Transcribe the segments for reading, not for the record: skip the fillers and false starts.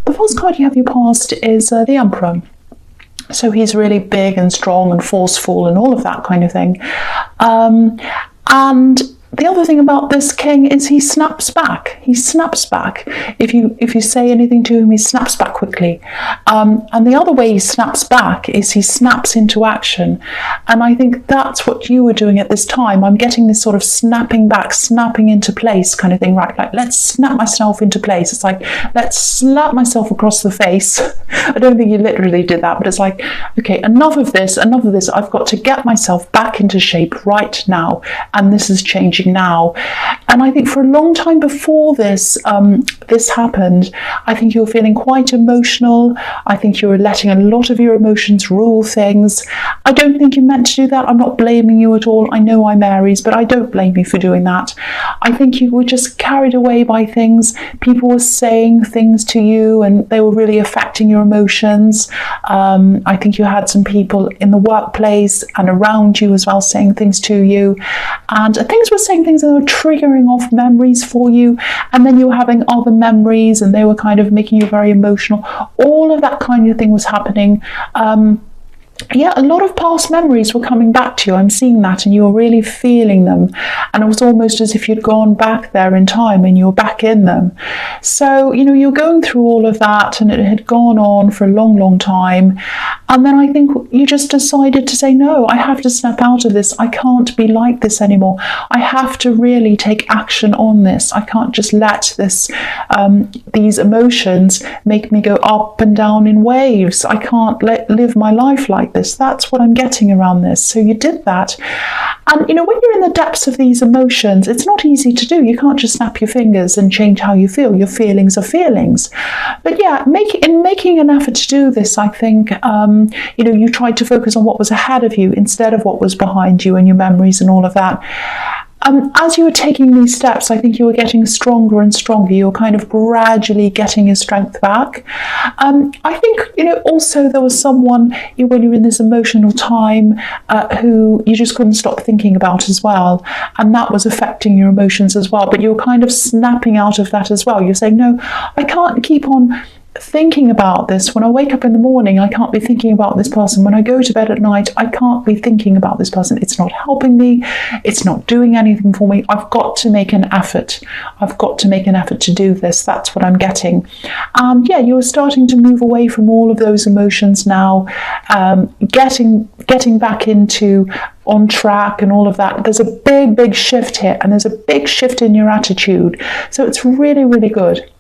The first card you have your past is the Emperor. So he's really big and strong and forceful and all of that kind of thing. And the other thing about this king is he snaps back. He snaps back. If you say anything to him, he snaps back quickly. And the other way he snaps back is he snaps into action. And I think that's what you were doing at this time. I'm getting this sort of snapping back, snapping into place kind of thing, right? Like, let's snap myself into place. It's like, let's slap myself across the face. I don't think you literally did that, but it's like, okay, enough of this. I've got to get myself back into shape right now. And this is changing now. And I think for a long time before this happened, I think you were feeling quite emotional. I think you were letting a lot of your emotions rule things. I don't think you meant to do that. I'm not blaming you at all. I know I'm Aries, but I don't blame you for doing that. I think you were just carried away by things. People were saying things to you and they were really affecting your emotions. I think you had some people in the workplace and around you as well saying things to you, and things were saying things that were triggering off memories for you, and then you were having other memories and they were kind of making you very emotional. All of that kind of thing was happening. A lot of past memories were coming back to you. I'm seeing that, and you were really feeling them, and it was almost as if you'd gone back there in time and you were back in them. So you're going through all of that, and it had gone on for a long time, and then I think you just decided to say, no, I have to snap out of this. I can't be like this anymore. I have to really take action on this. I can't just let this these emotions make me go up and down in waves. I can't live my life like this. That's what I'm getting around this. So you did that. And when you're in the depths of these emotions, it's not easy to do. You can't just snap your fingers and change how you feel. Your feelings are feelings. But yeah, making an effort to do this, I think, you tried to focus on what was ahead of you instead of what was behind you and your memories and all of that. As you were taking these steps, I think you were getting stronger and stronger. You were kind of gradually getting your strength back. I think, also there was someone, when you were in this emotional time, who you just couldn't stop thinking about as well. And that was affecting your emotions as well. But you were kind of snapping out of that as well. You're saying, no, I can't keep on thinking about this. When I wake up in the morning, I can't be thinking about this person. When I go to bed at night, I can't be thinking about this person. It's not helping me. It's not doing anything for me. I've got to make an effort. I've got to make an effort to do this. That's what I'm getting. And you were starting to move away from all of those emotions now, getting back into on track and all of that. There's a big shift here, and there's a big shift in your attitude. So it's really, really good.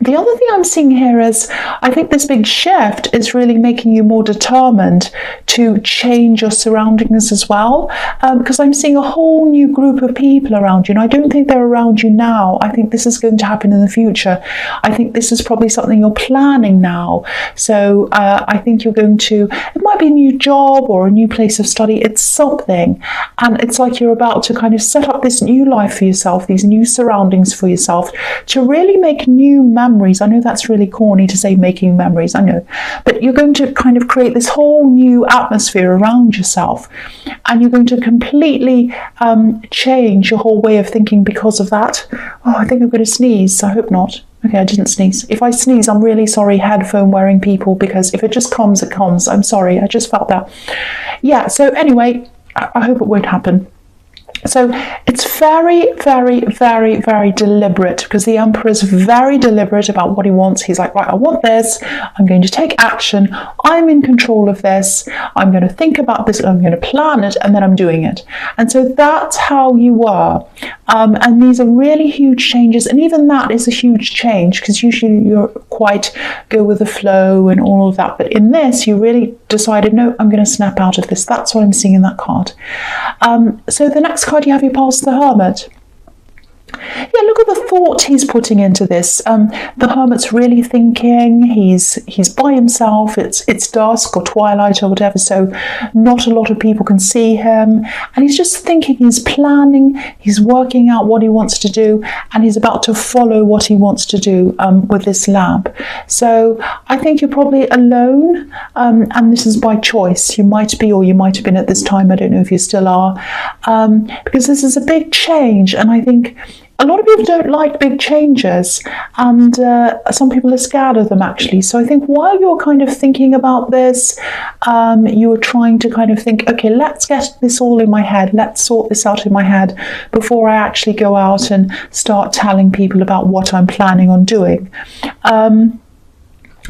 The other thing I'm seeing here is, I think this big shift is really making you more determined to change your surroundings as well, because I'm seeing a whole new group of people around you, and I don't think they're around you now. I think this is going to happen in the future. I think this is probably something you're planning now. So I think you're going to, it might be a new job or a new place of study. It's something, and it's like you're about to kind of set up this new life for yourself, these new surroundings for yourself, to really make new memories. I know that's really corny to say making memories, I know, but you're going to kind of create this whole new atmosphere around yourself, and you're going to completely change your whole way of thinking because of that. Oh, I think I'm going to sneeze. I hope not. Okay, I didn't sneeze. If I sneeze, I'm really sorry, headphone wearing people, because if it just comes, it comes. I'm sorry, I just felt that. Yeah, so anyway, I hope it won't happen. So it's very, very, very, very deliberate, because the Emperor is very deliberate about what he wants. He's like, right, I want this. I'm going to take action. I'm in control of this. I'm going to think about this. I'm going to plan it, and then I'm doing it. And so that's how you were. And these are really huge changes. And even that is a huge change, because usually you're quite go with the flow and all of that. But in this, you really decided, no, I'm going to snap out of this. That's what I'm seeing in that card. So the next card you have, you pass the Hermit. Yeah, look at the thought he's putting into this. The Hermit's really thinking. He's by himself. It's dusk or twilight or whatever, so not a lot of people can see him. And he's just thinking. He's planning. He's working out what he wants to do, and he's about to follow what he wants to do with this lamp. So I think you're probably alone, and this is by choice. You might be, or you might have been at this time. I don't know if you still are, because this is a big change, and I think a lot of people don't like big changes, and some people are scared of them actually. So I think while you're kind of thinking about this, you're trying to kind of think, okay, let's get this all in my head, let's sort this out in my head before I actually go out and start telling people about what I'm planning on doing.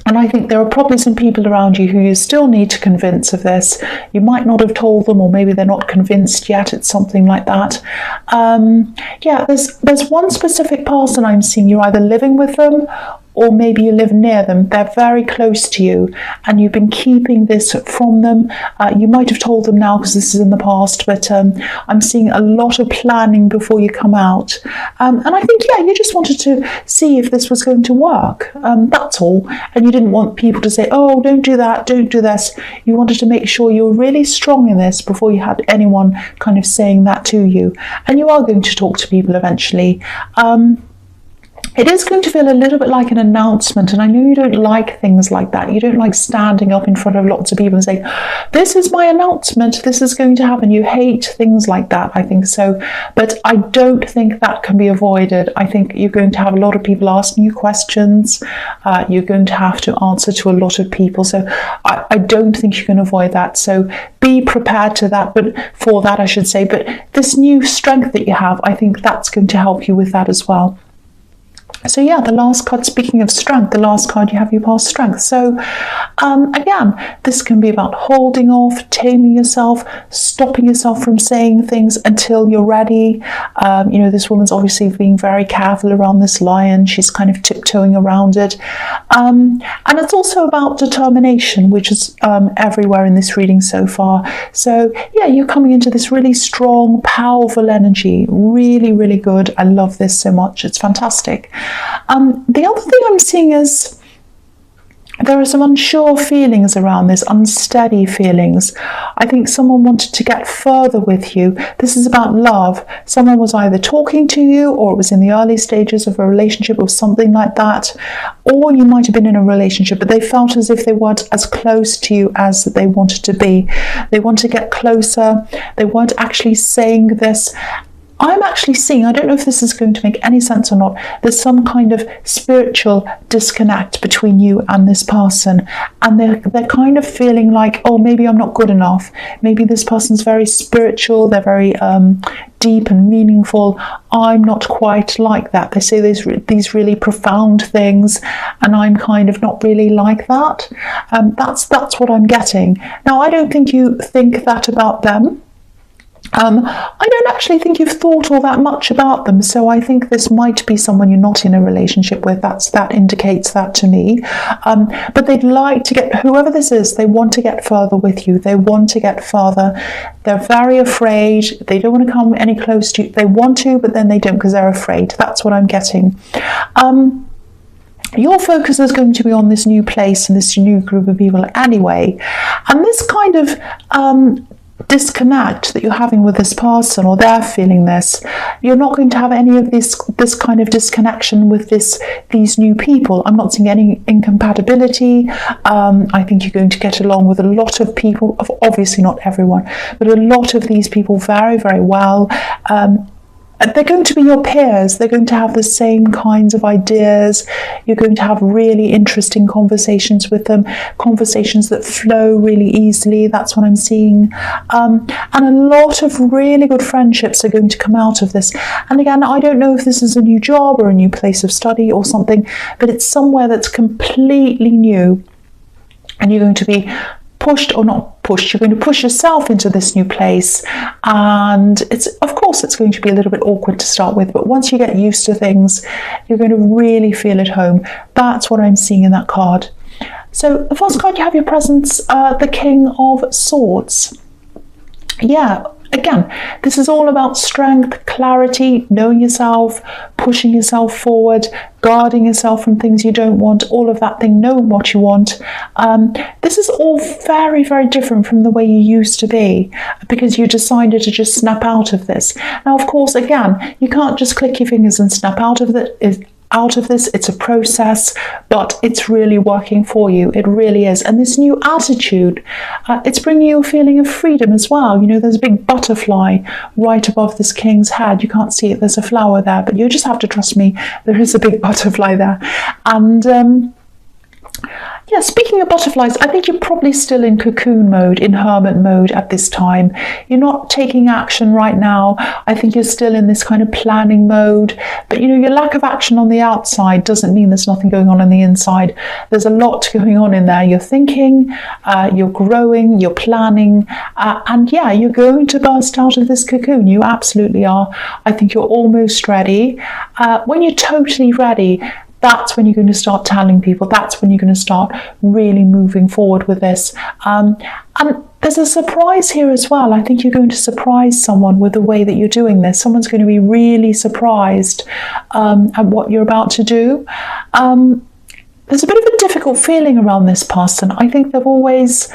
And I think there are probably some people around you who you still need to convince of this. You might not have told them, or maybe they're not convinced yet. It's something like that. Yeah, there's one specific person I'm seeing. You're either living with them, or maybe you live near them. They're very close to you, and you've been keeping this from them. You might have told them now because this is in the past, but I'm seeing a lot of planning before you come out. And I think, yeah, you just wanted to see if this was going to work. That's all. And you didn't want people to say, oh, don't do that, don't do this. You wanted to make sure you were really strong in this before you had anyone kind of saying that to you. And you are going to talk to people eventually. It is going to feel a little bit like an announcement, and I know you don't like things like that. You don't like standing up in front of lots of people and saying, this is my announcement, this is going to happen. You hate things like that, I think so. But I don't think that can be avoided. I think you're going to have a lot of people asking you questions. You're going to have to answer to a lot of people. So I don't think you can avoid that. So be prepared to that, but for that, I should say. But this new strength that you have, I think that's going to help you with that as well. So yeah, the last card, speaking of strength, the last card you have your past strength. So again, this can be about holding off, taming yourself, stopping yourself from saying things until you're ready. You know, this woman's obviously being very careful around this lion. She's kind of tiptoeing around it. And it's also about determination, which is everywhere in this reading so far. So yeah, you're coming into this really strong, powerful energy. Really, really good. I love this so much. It's fantastic. The other thing I'm seeing is there are some unsure feelings around this, unsteady feelings. I think someone wanted to get further with you. This is about love. Someone was either talking to you, or it was in the early stages of a relationship or something like that. Or you might have been in a relationship, but they felt as if they weren't as close to you as they wanted to be. They want to get closer. They weren't actually saying this. I'm actually seeing, I don't know if this is going to make any sense or not, there's some kind of spiritual disconnect between you and this person, and they're kind of feeling like, oh, maybe I'm not good enough. Maybe this person's very spiritual, they're very deep and meaningful. I'm not quite like that. They say these really profound things, and I'm kind of not really like that. That's what I'm getting. Now, I don't think you think that about them. I don't actually think you've thought all that much about them, so I think this might be someone you're not in a relationship with. That indicates that to me. But they'd like to get, whoever this is, they want to get further with you. They want to get further. They're very afraid. They don't want to come any close to you. They want to, but then they don't because they're afraid. That's what I'm getting. Your focus is going to be on this new place and this new group of people anyway. And this kind of disconnect that you're having with this person, or they're feeling this, you're not going to have any of this kind of disconnection with these new people. I'm not seeing any incompatibility. I think you're going to get along with a lot of people, obviously not everyone, but a lot of these people very, very well. They're going to be your peers. They're going to have the same kinds of ideas. You're going to have really interesting conversations with them, conversations that flow really easily. That's what I'm seeing. And a lot of really good friendships are going to come out of this. And again, I don't know if this is a new job or a new place of study or something, but it's somewhere that's completely new. And you're going to be pushed, or not pushed, you're going to push yourself into this new place, and of course it's going to be a little bit awkward to start with, but once you get used to things, you're going to really feel at home. That's what I'm seeing in that card. So the first card you have your presence, the King of Swords. Yeah, again, this is all about strength, clarity, knowing yourself, pushing yourself forward, guarding yourself from things you don't want, all of that thing, knowing what you want. This is all very, very different from the way you used to be, because you decided to just snap out of this. Now, of course, again, you can't just click your fingers and snap out of it. out of this. It's a process, but it's really working for you. It really is. And this new attitude, it's bringing you a feeling of freedom as well. You know, there's a big butterfly right above this king's head. You can't see it. There's a flower there, but you just have to trust me. There is a big butterfly there. And yeah, speaking of butterflies, I think you're probably still in cocoon mode, in hermit mode at this time. You're not taking action right now. I think you're still in this kind of planning mode. But, you know, your lack of action on the outside doesn't mean there's nothing going on the inside. There's a lot going on in there. You're thinking, you're growing, you're planning, and yeah, you're going to burst out of this cocoon. You absolutely are. I think you're almost ready. When you're totally ready, that's when you're going to start telling people. That's when you're going to start really moving forward with this. And there's a surprise here as well. I think you're going to surprise someone with the way that you're doing this. Someone's going to be really surprised at what you're about to do. There's a bit of a difficult feeling around this person. I think they've always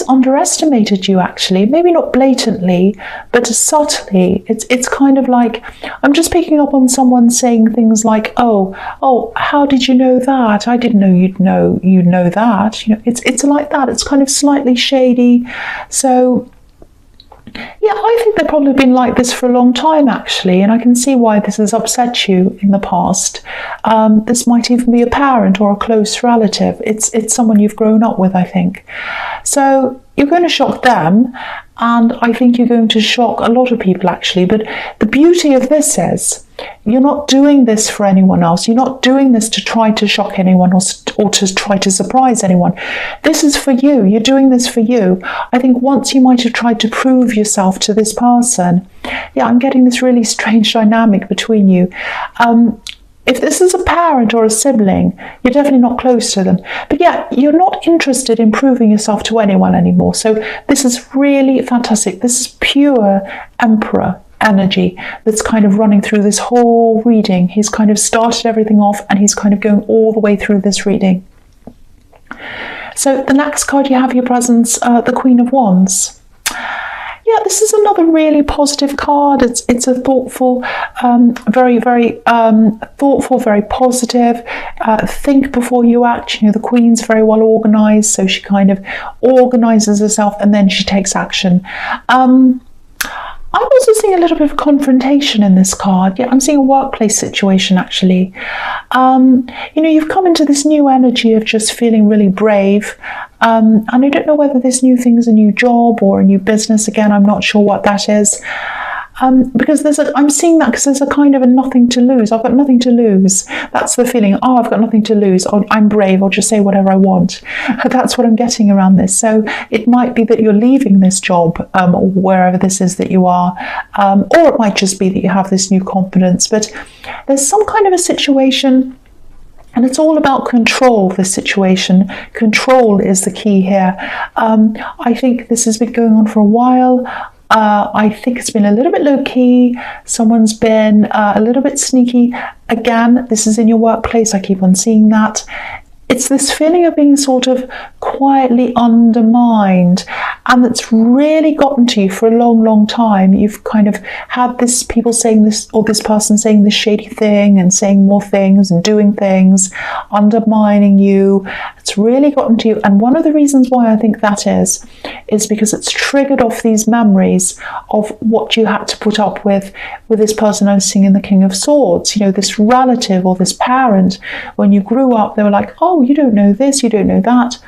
underestimated you, actually. Maybe not blatantly, but subtly. It's kind of like, I'm just picking up on someone saying things like, oh, how did you know that? I didn't know you'd know that. You know, it's like that. It's kind of slightly shady. So yeah, I think they've probably been like this for a long time, actually, and I can see why this has upset you in the past. This might even be a parent or a close relative. It's someone you've grown up with, I think. So you're going to shock them, and I think you're going to shock a lot of people, actually. But the beauty of this is you're not doing this for anyone else. You're not doing this to try to shock anyone or to try to surprise anyone. This is for you. You're doing this for you. I think once you might have tried to prove yourself to this person. Yeah, I'm getting this really strange dynamic between you. If this is a parent or a sibling, you're definitely not close to them. But yeah, you're not interested in proving yourself to anyone anymore. So this is really fantastic. This is pure Emperor energy that's kind of running through this whole reading. He's kind of started everything off, and he's kind of going all the way through this reading. So the next card you have your presence, the Queen of Wands. Yeah, this is another really positive card. It's a thoughtful, very, very thoughtful, very positive. Think before you act. You know, the Queen's very well organised, so she kind of organises herself and then she takes action. I'm also seeing a little bit of confrontation in this card. Yeah, I'm seeing a workplace situation, actually. You know, you've come into this new energy of just feeling really brave. And I don't know whether this new thing is a new job or a new business. Again, I'm not sure what that is. Because I'm seeing that because there's a kind of a nothing to lose. I've got nothing to lose. That's the feeling. Oh, I've got nothing to lose. I'm brave. I'll just say whatever I want. That's what I'm getting around this. So it might be that you're leaving this job, or wherever this is that you are, or it might just be that you have this new confidence. But there's some kind of a situation. And it's all about control, this situation. Control is the key here. I think this has been going on for a while. I think it's been a little bit low-key. Someone's been a little bit sneaky. Again, this is in your workplace. I keep on seeing that. It's this feeling of being sort of quietly undermined, and that's really gotten to you for a long, long time. You've kind of had this people saying this, or this person saying this shady thing and saying more things and doing things, undermining you. It's really gotten to you. And one of the reasons why I think that is because it's triggered off these memories of what you had to put up with this person I was seeing in the King of Swords. You know, this relative or this parent, when you grew up, they were like, oh, you don't know this, you don't know that.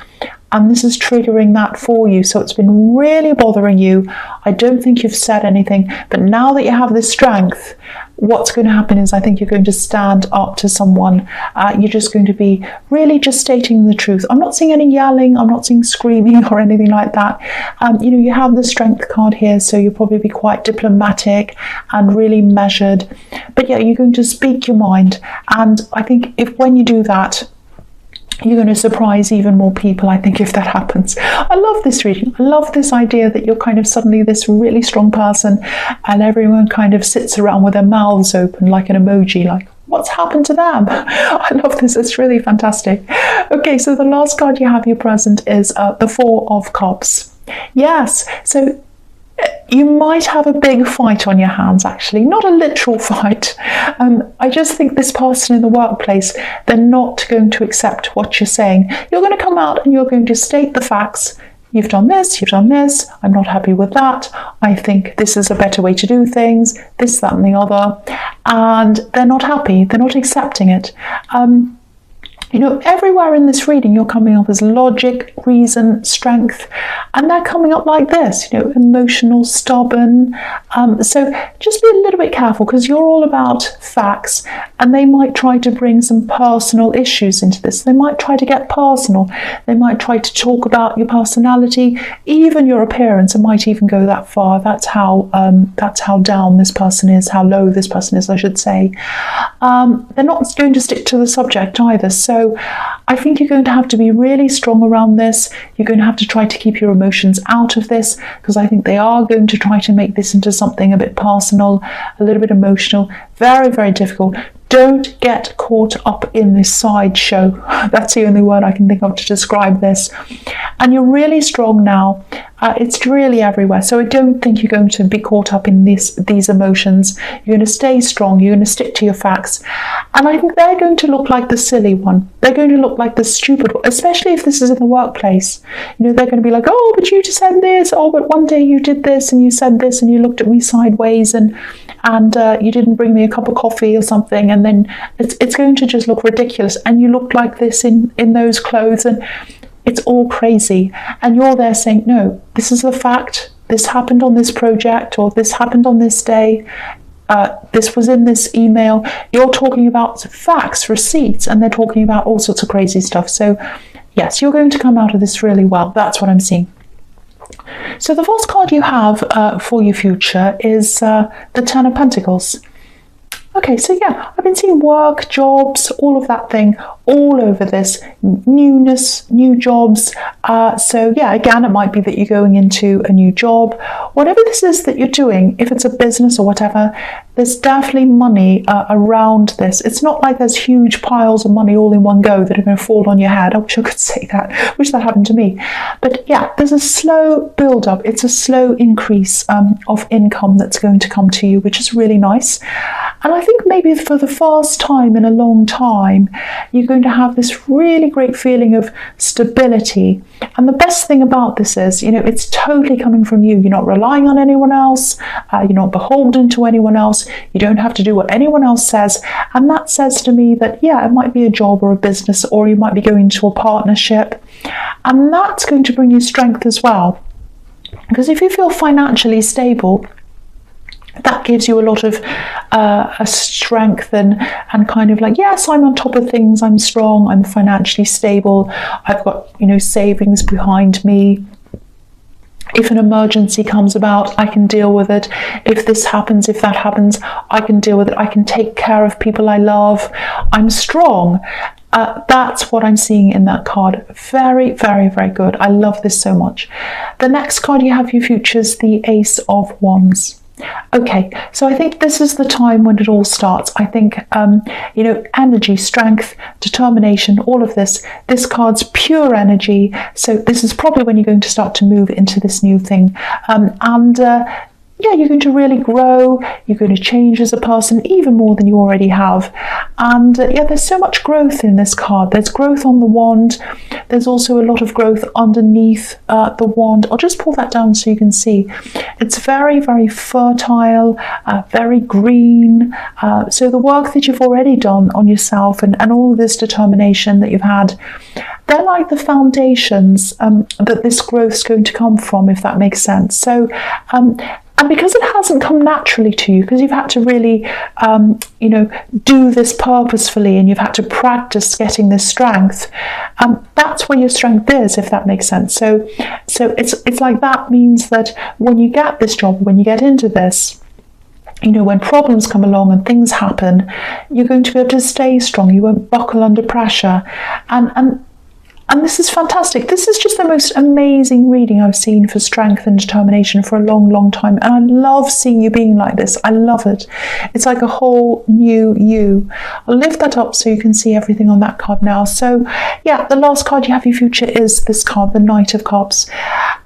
And this is triggering that for you. So it's been really bothering you. I don't think you've said anything. But now that you have this strength, what's going to happen is I think you're going to stand up to someone. You're just going to be really just stating the truth. I'm not seeing any yelling. I'm not seeing screaming or anything like that. You know, you have the strength card here, so you'll probably be quite diplomatic and really measured. But yeah, you're going to speak your mind. And I think when you do that, you're going to surprise even more people, I think, if that happens. I love this reading. I love this idea that you're kind of suddenly this really strong person and everyone kind of sits around with their mouths open like an emoji, like, what's happened to them? I love this. It's really fantastic. Okay, so the last card you have your present is the Four of Cups. Yes, so you might have a big fight on your hands, actually, not a literal fight. I just think this person in the workplace, they're not going to accept what you're saying. You're going to come out and you're going to state the facts. You've done this, I'm not happy with that, I think this is a better way to do things, this, that and the other, and they're not happy, they're not accepting it. Everywhere in this reading you're coming up as logic, reason, strength, and they're coming up like this, emotional, stubborn. So just be a little bit careful, because you're all about facts, and they might try to bring some personal issues into this. They might try to get personal. They might try to talk about your personality, even your appearance. It might even go that far. That's how down this person is, how low this person is, I should say. They're not going to stick to the subject either. So I think you're going to have to be really strong around this. You're going to have to try to keep your emotions out of this, because I think they are going to try to make this into something a bit personal, a little bit emotional. Very, very difficult. Don't get caught up in this sideshow. That's the only word I can think of to describe this. And you're really strong now. It's really everywhere. So I don't think you're going to be caught up in these emotions. You're going to stay strong. You're going to stick to your facts. And I think they're going to look like the silly one. They're going to look like the stupid one, especially if this is in the workplace. They're going to be like, oh, but you just said this. Oh, but one day you did this and you said this and you looked at me sideways and you didn't bring me a cup of coffee or something, and then it's going to just look ridiculous, and you look like this in those clothes, and it's all crazy, and you're there saying, no, this is the fact, this happened on this project, or this happened on this day, this was in this email. You're talking about facts, receipts, and they're talking about all sorts of crazy stuff. So yes, you're going to come out of this really well. That's what I'm seeing. So the first card you have for your future is the Ten of Pentacles. Okay, so yeah, I've been seeing work, jobs, all of that thing, all over this, newness, new jobs. So yeah, again, it might be that you're going into a new job. Whatever this is that you're doing, if it's a business or whatever, there's definitely money around this. It's not like there's huge piles of money all in one go that are going to fall on your head. I wish I could say that. I wish that happened to me. But yeah, there's a slow build up. It's a slow increase of income that's going to come to you, which is really nice. And I think maybe for the first time in a long time, you're going to have this really great feeling of stability. And the best thing about this is, it's totally coming from you. You're not relying on anyone else. You're not beholden to anyone else. You don't have to do what anyone else says. And that says to me that, yeah, it might be a job or a business, or you might be going into a partnership. And that's going to bring you strength as well. Because if you feel financially stable, that gives you a lot of a strength and kind of like, yes, I'm on top of things, I'm strong, I'm financially stable, I've got, savings behind me. If an emergency comes about, I can deal with it. If this happens, if that happens, I can deal with it. I can take care of people I love. I'm strong. That's what I'm seeing in that card. Very, very, very good. I love this so much. The next card you have for your future is the Ace of Wands. Okay, so I think this is the time when it all starts. I think, energy, strength, determination, all of this. This card's pure energy. So this is probably when you're going to start to move into this new thing. Yeah, you're going to really grow, you're going to change as a person even more than you already have. And yeah, there's so much growth in this card. There's growth on the wand. There's also a lot of growth underneath the wand. I'll just pull that down so you can see. It's very, very fertile, very green. So the work that you've already done on yourself and all of this determination that you've had, they're like the foundations that this growth is going to come from, if that makes sense. So, and because it hasn't come naturally to you, because you've had to really, do this purposefully, and you've had to practice getting this strength, that's where your strength is, if that makes sense. So it's like that means that when you get this job, when you get into this, when problems come along and things happen, you're going to be able to stay strong. You won't buckle under pressure. And And this is fantastic. This is just the most amazing reading I've seen for strength and determination for a long, long time. And I love seeing you being like this. I love it. It's like a whole new you. I'll lift that up so you can see everything on that card now. So yeah, the last card you have your future is this card, the Knight of Cups.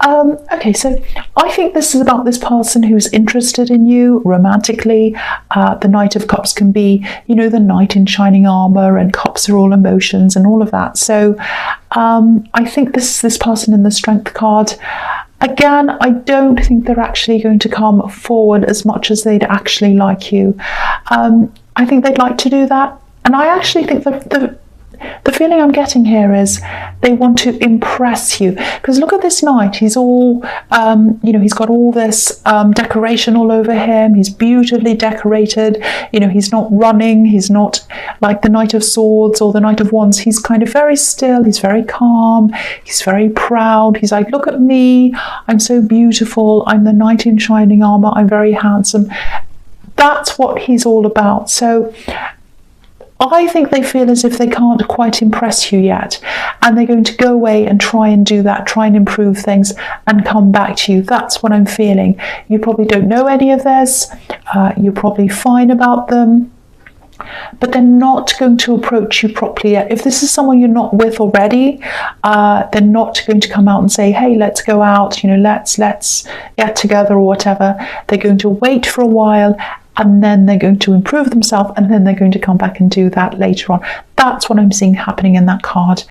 Okay, so I think this is about this person who's interested in you romantically. The Knight of Cups can be, you know, the knight in shining armor, and cups are all emotions and all of that. So I think this is this person in the Strength card. Again, I don't think they're actually going to come forward as much as they'd actually like you. I think they'd like to do that. And I actually think that the feeling I'm getting here is they want to impress you. Because look at this knight. He's all, you know, he's got all this decoration all over him. He's beautifully decorated. You know, he's not running. He's not like the Knight of Swords or the Knight of Wands. He's kind of very still. He's very calm. He's very proud. He's like, look at me. I'm so beautiful. I'm the knight in shining armor. I'm very handsome. That's what he's all about. So I think they feel as if they can't quite impress you yet, and they're going to go away and try and do that, try and improve things and come back to you. That's what I'm feeling. You probably don't know any of this. You're probably fine about them, but they're not going to approach you properly yet. If this is someone you're not with already, they're not going to come out and say, hey, let's go out, you know, let's get together or whatever. They're going to wait for a while, and then they're going to improve themselves, and then they're going to come back and do that later on. That's what I'm seeing happening in that card.